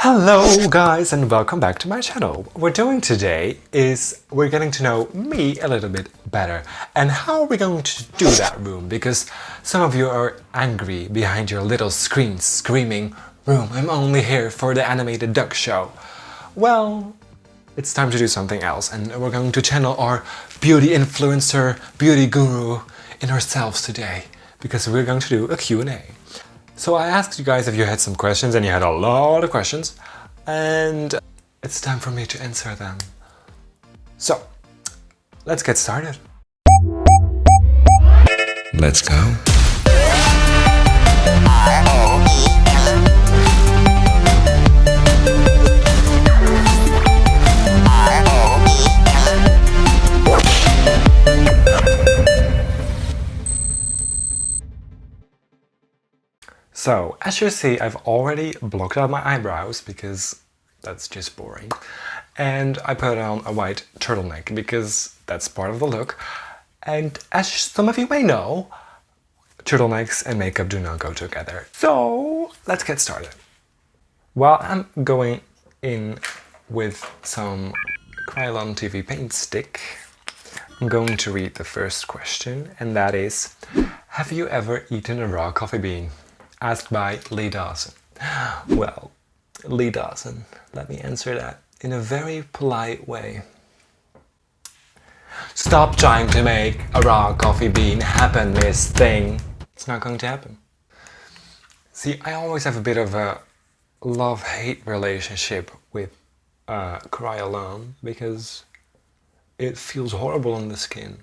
Hello guys and welcome back to my channel. What we're doing today is we're getting to know me a little bit better. And how are we going to do that, Room? Because some of you are angry behind your little screens screaming, Room, I'm only here for the animated duck show. Well, it's time to do something else and we're going to channel our beauty influencer, beauty guru in ourselves today. Because we're going to do a Q&A. So I asked you guys if you had some questions, and you had a lot of questions, and it's time for me to answer them. So, let's get started. Let's go. So, as you see, I've already blocked out my eyebrows because that's just boring. And I put on a white turtleneck because that's part of the look. And as some of you may know, turtlenecks and makeup do not go together. So, let's get started. Well, I'm going in with some Kryolan TV Paint stick. I'm going to read the first question, and that is, have you ever eaten a raw coffee bean? Asked by Lee Dawson. Well, Lee Dawson, let me answer that in a very polite way. Stop trying to make a raw coffee bean happen, Miss Thing. It's not going to happen. See, I always have a bit of a love-hate relationship with Kryolan because it feels horrible on the skin,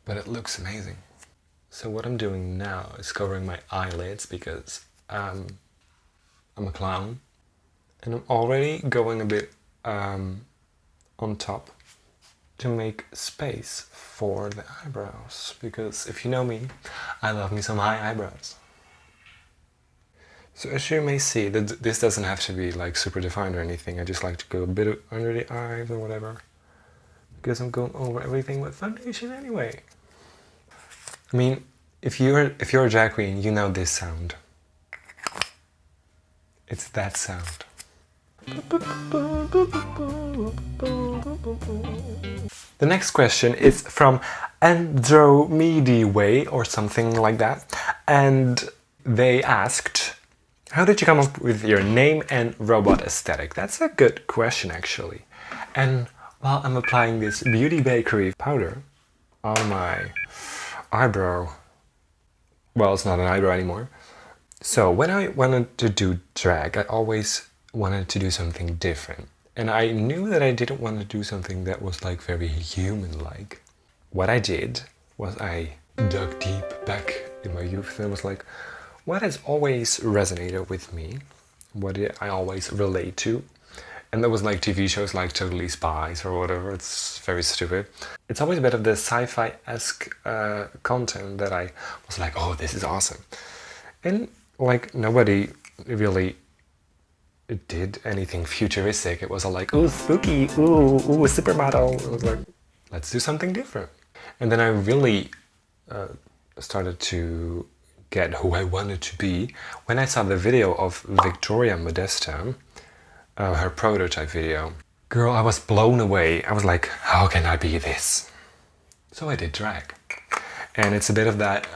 but it looks amazing. So what I'm doing now is covering my eyelids because I'm a clown, and I'm already going a bit on top to make space for the eyebrows, because if you know me, I love me some high eyebrows. So as you may see, that this doesn't have to be like super defined or anything. I just like to go a bit under the eyes or whatever, because I'm going over everything with foundation anyway. I mean, if you're a drag queen, you know this sound. It's that sound. The next question is from Andromedeway or something like that. And they asked, how did you come up with your name and robot aesthetic? That's a good question, actually. And while I'm applying this Beauty Bakerie powder on my eyebrow, well, it's not an eyebrow anymore. So when I wanted to do drag, I always wanted to do something different. And I knew that I didn't want to do something that was like very human-like. What I did was I dug deep back in my youth and was like, what has always resonated with me? What did I always relate to? And there was like TV shows like Totally Spies or whatever. It's very stupid. It's always a bit of the sci-fi-esque content that I was like, oh, this is awesome. And like nobody really did anything futuristic. It was all like, ooh, spooky, ooh, a supermodel. I was like, let's do something different. And then I really started to get who I wanted to be when I saw the video of Viktoria Modesta. Her prototype video. Girl, I was blown away. I was like, how can I be this? So I did drag. And it's a bit of that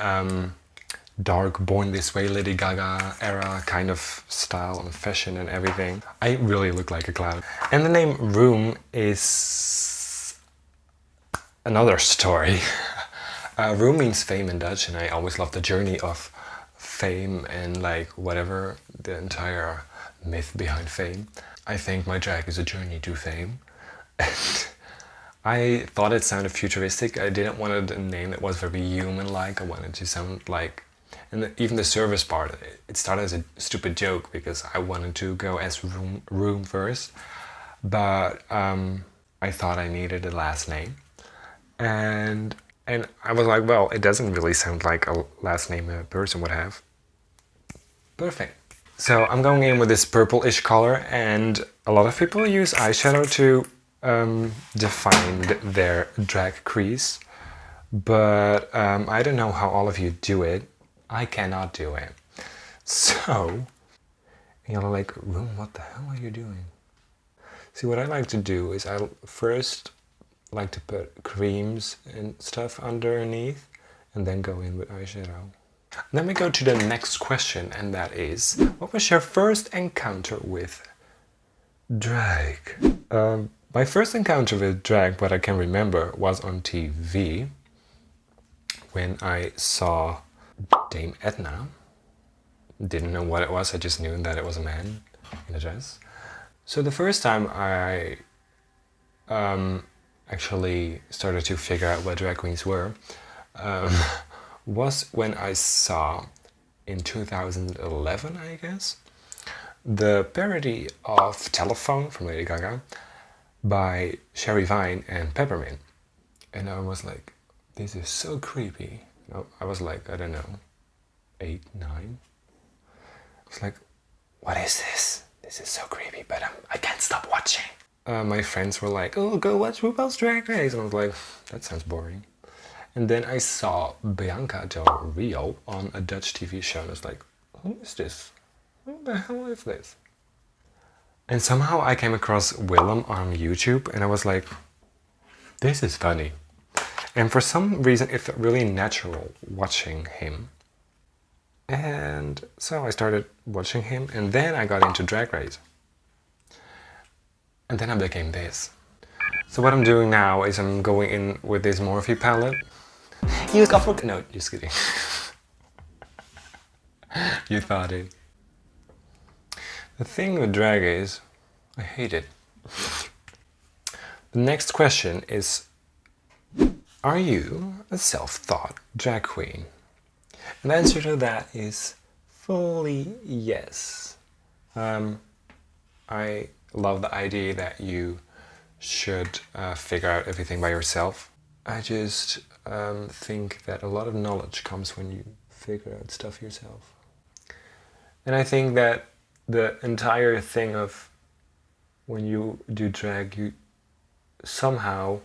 dark Born This Way Lady Gaga era kind of style and fashion and everything. I really look like a clown. And the name Room is another story. Room means fame in Dutch, and I always loved the journey of fame and like whatever the entire myth behind fame. I think my drag is a journey to fame. And I thought it sounded futuristic. I didn't want a name that was very human-like. I wanted to sound like, and even the service part, it started as a stupid joke because I wanted to go as Room first. But I thought I needed a last name. And I was like, well, it doesn't really sound like a last name a person would have. Perfect. So I'm going in with this purplish color, and a lot of people use eyeshadow to define their drag crease, but I don't know how all of you do it. I cannot do it. So And you're like, Room, what the hell are you doing? See, what I like to do is I first like to put creams and stuff underneath and then go in with eyeshadow. Then we go to the next question, and that is, what was your first encounter with drag? My first encounter with drag, what I can remember, was on TV when I saw Dame Edna. Didn't know what it was, I just knew that it was a man in a dress. So the first time I actually started to figure out what drag queens were was when I saw, in 2011 I guess, the parody of Telephone from Lady Gaga by Sherry Vine and Peppermint. And I was like, this is so creepy. I was like, I don't know, 8, 9. I was like, what is this? This is so creepy, but I can't stop watching. My friends were like, oh, go watch RuPaul's Drag Race. And I was like, that sounds boring. And then I saw Bianca Del Rio on a Dutch TV show. And I was like, who is this? Who the hell is this? And somehow I came across Willam on YouTube and I was like, this is funny. And for some reason it felt really natural watching him. And so I started watching him, and then I got into Drag Race. And then I became this. So what I'm doing now is I'm going in with this Morphe palette. Use Ofra. No, just kidding. You thought it. The thing with drag is, I hate it. The next question is, are you a self-taught drag queen? And the answer to that is fully yes. I love the idea that you should figure out everything by yourself. I just think that a lot of knowledge comes when you figure out stuff yourself. And I think that the entire thing of when you do drag, you somehow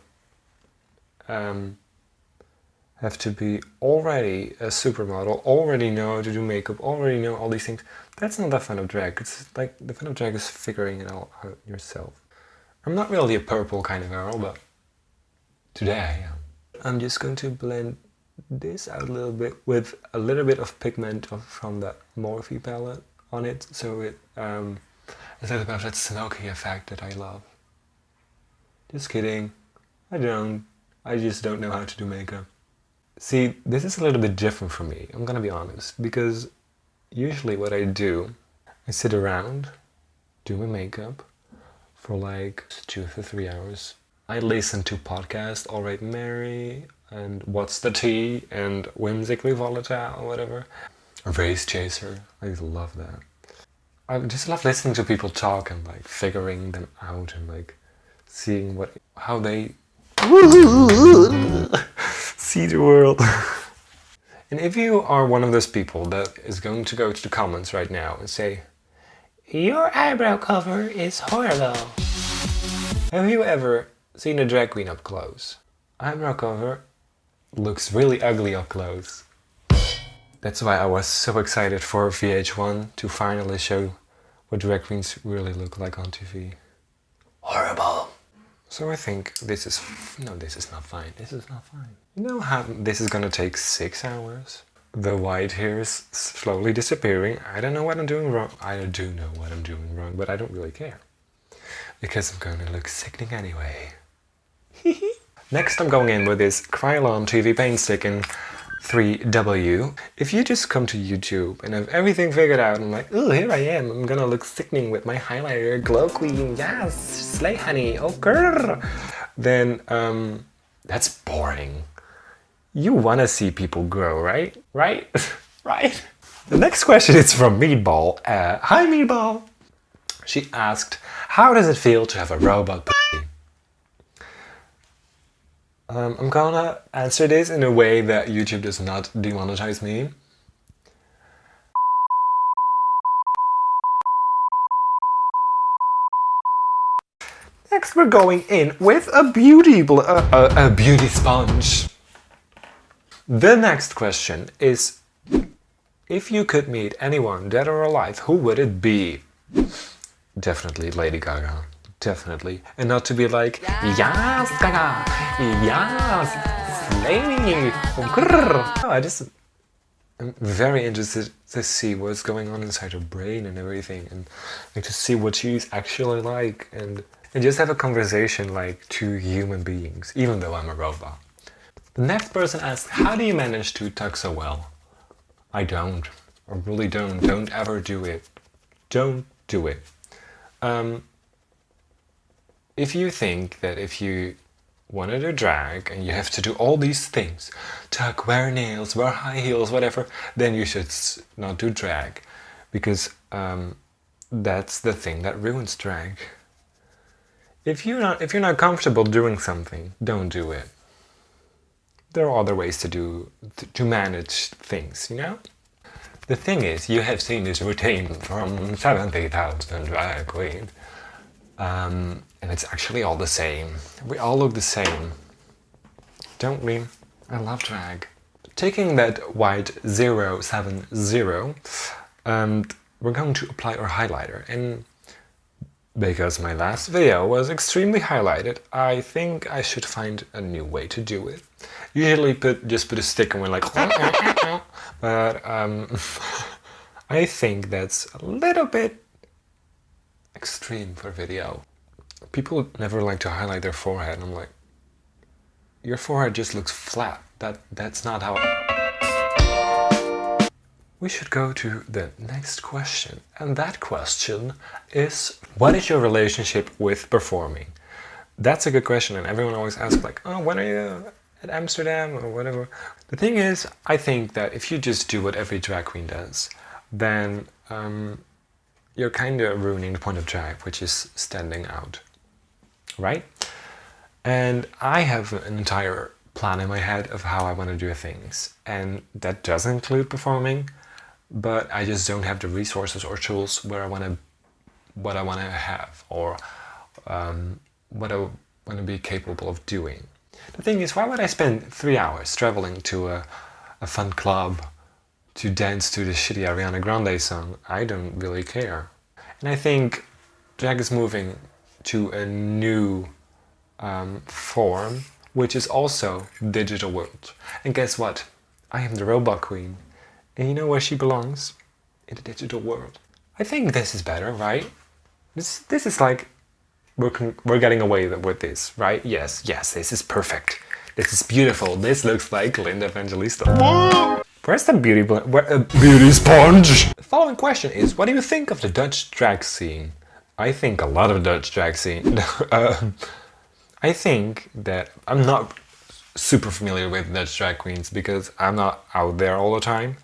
have to be already a supermodel, already know how to do makeup, already know all these things. That's not the fun of drag. It's like the fun of drag is figuring it all out yourself. I'm not really a purple kind of girl, but today I am. I'm just going to blend this out a little bit with a little bit of pigment from the Morphe palette on it, so it has a bit of that smoky effect that I love. Just kidding. I just don't know how to do makeup. See, this is a little bit different for me, I'm gonna be honest, because usually what I do, I sit around, do my makeup for like 2 to 3 hours. I listen to podcasts, Alright Mary, and What's the Tea, and Whimsically Volatile, or whatever. Race Chaser, I love that. I just love listening to people talk and like figuring them out and like seeing how they see the world. And if you are one of those people that is going to go to the comments right now and say, your eyebrow cover is horrible. Have you ever seen a drag queen up close? Eyebrow cover looks really ugly up close. That's why I was so excited for VH1 to finally show what drag queens really look like on TV. Horrible. So I think this is not fine. This is not fine. You know how this is gonna take 6 hours? The white hair is slowly disappearing. I don't know what I'm doing wrong. I do know what I'm doing wrong, but I don't really care. Because I'm gonna look sickening anyway. Next I'm going in with this Kryolan TV Paint stick in 3W. If you just come to YouTube and have everything figured out and like, oh, here I am, I'm gonna look sickening with my highlighter, glow queen, yes, slay honey, oh girl, then that's boring. You wanna see people grow, right? Right? Right? The next question is from Meatball. Hi Meatball! She asked, how does it feel to have a robot pussy? I'm gonna answer this in a way that YouTube does not demonetize me. Next we're going in with a beauty sponge. The next question is, if you could meet anyone dead or alive, who would it be? Definitely Lady Gaga. Definitely. And not to be like, yes, Gaga! Yes! Lady! I'm very interested to see what's going on inside her brain and everything, and like to see what she's actually like, and just have a conversation like two human beings, even though I'm a robot. The next person asks, how do you manage to tuck so well? I don't. I really don't. Don't ever do it. Don't do it. If you think that if you wanted to drag and you have to do all these things, tuck, wear nails, wear high heels, whatever, then you should not do drag, because that's the thing that ruins drag. If you're not comfortable doing something, don't do it. There are other ways to manage things, you know? The thing is, you have seen this routine from 70,000 drag queens. And it's actually all the same. We all look the same. Don't we? I love drag. Taking that white 070, we're going to apply our highlighter. And because my last video was extremely highlighted, I think I should find a new way to do it. Usually just put a stick and we're like, but I think that's a little bit extreme for video. People never like to highlight their forehead, and I'm like, your forehead just looks flat. That's not how. We should go to the next question, and that question is, what is your relationship with performing? That's a good question, and everyone always asks like, oh, when are you at Amsterdam or whatever. The thing is, I think that if you just do what every drag queen does, then you're kind of ruining the point of drag, which is standing out, right? And I have an entire plan in my head of how I want to do things, and that does include performing, but I just don't have the resources or tools what I want to have, or what I want to be capable of doing. The thing is, why would I spend 3 hours traveling to a fun club to dance to the shitty Ariana Grande song? I don't really care. And I think drag is moving to a new form, which is also digital world. And guess what? I am the robot queen. And you know where she belongs? In the digital world. I think this is better, right? This is like, we're getting away with this, right? Yes, this is perfect. This is beautiful. This looks like Linda Evangelista. Where's the beauty sponge? The following question is, what do you think of the Dutch drag scene? I think a lot of Dutch drag scene. I think that I'm not super familiar with Dutch drag queens because I'm not out there all the time,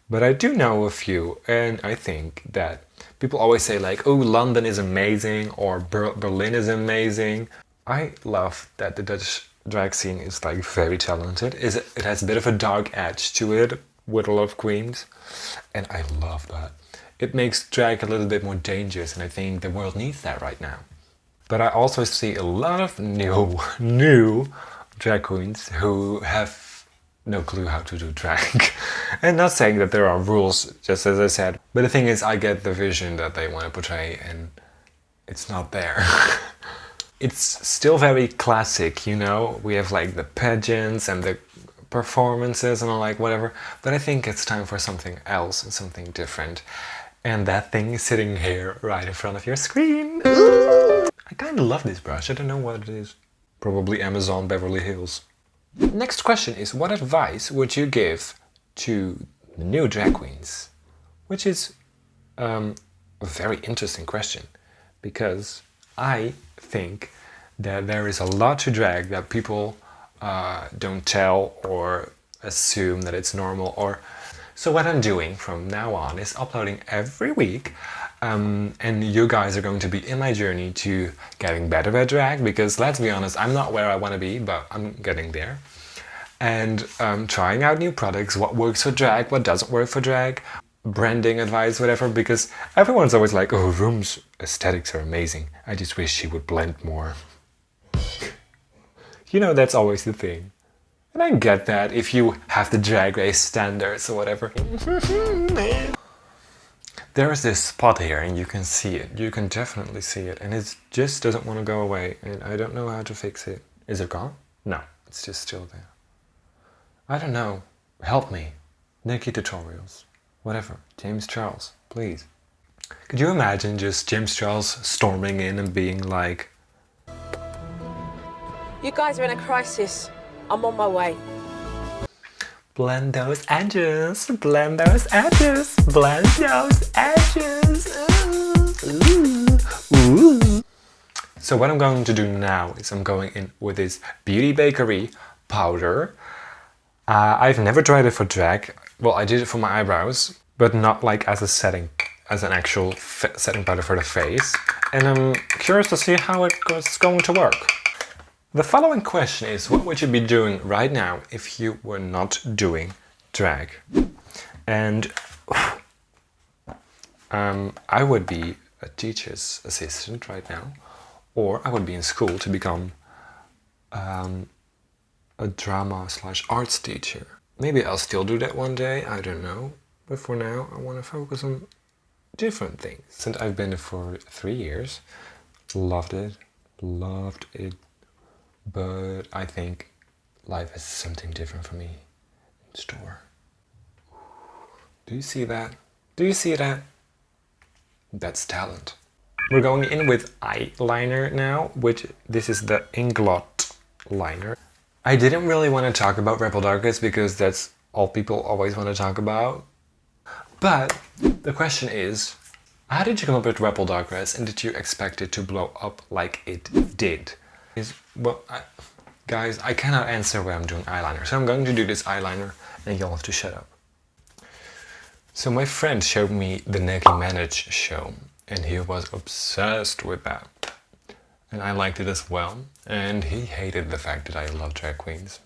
but I do know a few, and I think that people always say like, oh, London is amazing, or Berlin is amazing. I love that the Dutch drag scene is like very talented. It has a bit of a dark edge to it with a lot of queens, and I love that. It makes drag a little bit more dangerous, and I think the world needs that right now. But I also see a lot of new drag queens who have no clue how to do drag. And not saying that there are rules, just as I said, but the thing is, I get the vision that they want to portray, and it's not there. It's still very classic, you know? We have like the pageants and the performances and all, like whatever, but I think it's time for something else and something different. And that thing is sitting here right in front of your screen. Ooh! I kind of love this brush. I don't know what it is. Probably Amazon Beverly Hills. Next question is, what advice would you give to the new drag queens? Which is a very interesting question, because I think that there is a lot to drag that people don't tell or assume that it's normal. Or so what I'm doing from now on is uploading every week, and you guys are going to be in my journey to getting better at drag, because let's be honest, I'm not where I want to be, but I'm getting there. And trying out new products, what works for drag, what doesn't work for drag, branding advice, whatever, because everyone's always like, oh, Room's aesthetics are amazing. I just wish she would blend more. You know, that's always the thing. And I get that if you have the drag race standards or whatever. The There is this spot here and you can see it. You can definitely see it. And it just doesn't want to go away. And I don't know how to fix it. Is it gone? No, it's just still there. I don't know. Help me. Nikki tutorials. Whatever. James Charles, please. Could you imagine just James Charles storming in and being like, "You guys are in a crisis. I'm on my way." Blend those edges, blend those edges, blend those edges. Ooh, ooh. So what I'm going to do now is I'm going in with this Beauty Bakerie powder. I've never tried it for drag. Well, I did it for my eyebrows, but not like as a setting, as an actual setting powder for the face. And I'm curious to see how it's going to work. The following question is, what would you be doing right now if you were not doing drag? And I would be a teacher's assistant right now, or I would be in school to become a drama/arts teacher. Maybe I'll still do that one day, I don't know. But for now, I want to focus on different things. Since I've been there for 3 years, loved it. But I think life has something different for me in store. Do you see that? Do you see that? That's talent. We're going in with eyeliner now, which this is the Inglot liner. I didn't really want to talk about RuPaul Darkest because that's all people always want to talk about. But the question is, how did you come up with RuPaul Darkest and did you expect it to blow up like it did? Well, guys, I cannot answer when I'm doing eyeliner, so I'm going to do this eyeliner and you'll have to shut up. So my friend showed me the Nicki Minaj show and he was obsessed with that. And I liked it as well, and he hated the fact that I love drag queens.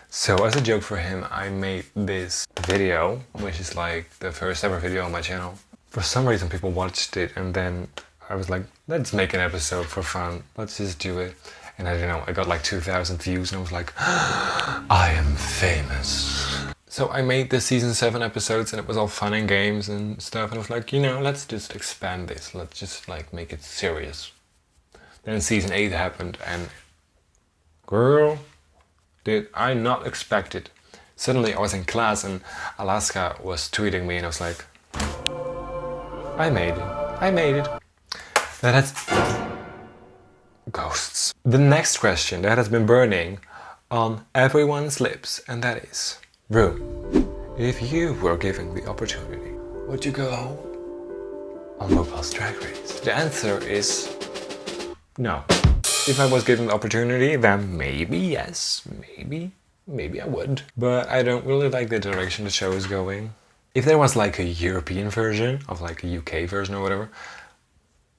So as a joke for him, I made this video, which is like the first ever video on my channel. For some reason people watched it and then I was like, let's make an episode for fun, let's just do it. And I don't know, I got like 2,000 views and I was like, I am famous. So I made the season 7 episodes and it was all fun and games and stuff. And I was like, you know, let's just expand this. Let's just like make it serious. Then season 8 happened and girl, did I not expect it. Suddenly I was in class and Alaska was tweeting me and I was like, I made it. I made it. That's ghosts. The next question that has been burning on everyone's lips, and that is, Ru, if you were given the opportunity, would you go on RuPaul's Drag Race? The answer is no. If I was given the opportunity, then maybe yes, maybe I would. But I don't really like the direction the show is going. If there was like a European version, of like a UK version or whatever,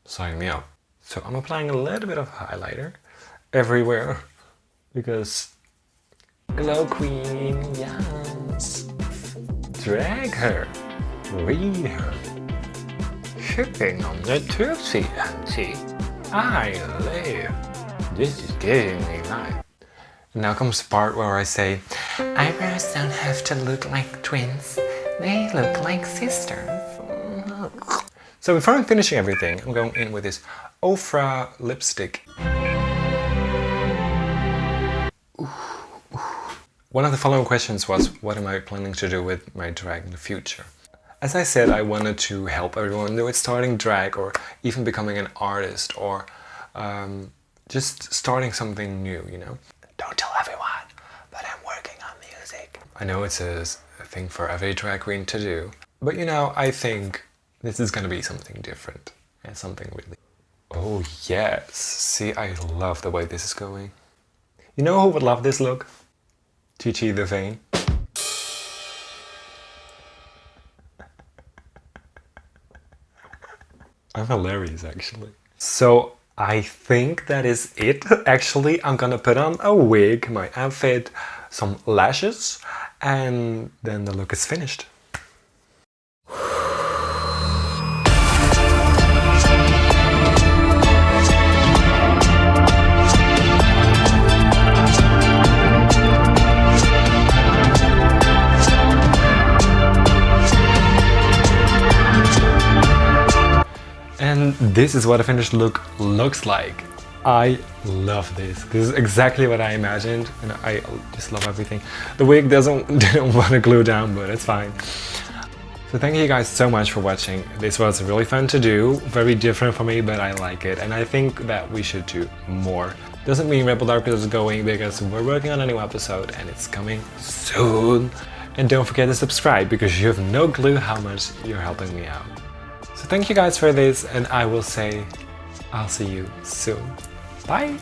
sign me up. So I'm applying a little bit of highlighter everywhere because glow queen, yes. Drag her, read her, shipping on the Tootsie Auntie. I live. This is giving me life. Now comes the part where I say, eyebrows don't have to look like twins. They look like sisters. So before I'm finishing everything, I'm going in with this Ofra lipstick. One of the following questions was, what am I planning to do with my drag in the future? As I said, I wanted to help everyone do it, starting drag or even becoming an artist or just starting something new, you know? Don't tell everyone, but I'm working on music. I know it's a thing for every drag queen to do, but you know, I think this is gonna be something different and something really... Oh yes, see, I love the way this is going. You know who would love this look? Gigi the Vein. I'm hilarious actually. So I think that is it. Actually, I'm gonna put on a wig, my outfit, some lashes, and then the look is finished. this is what a finished look looks like. I love this. This is exactly what I imagined, and I just love everything. The wig didn't want to glue down, but it's fine. So thank you guys so much for watching. This was really fun to do, very different for me, but I like it, and I think that we should do more. Doesn't mean Rebel Dark is going, because we're working on a new episode and it's coming soon. And don't forget to subscribe, because you have no clue how much you're helping me out. So thank you guys for this, and I will say I'll see you soon. Bye!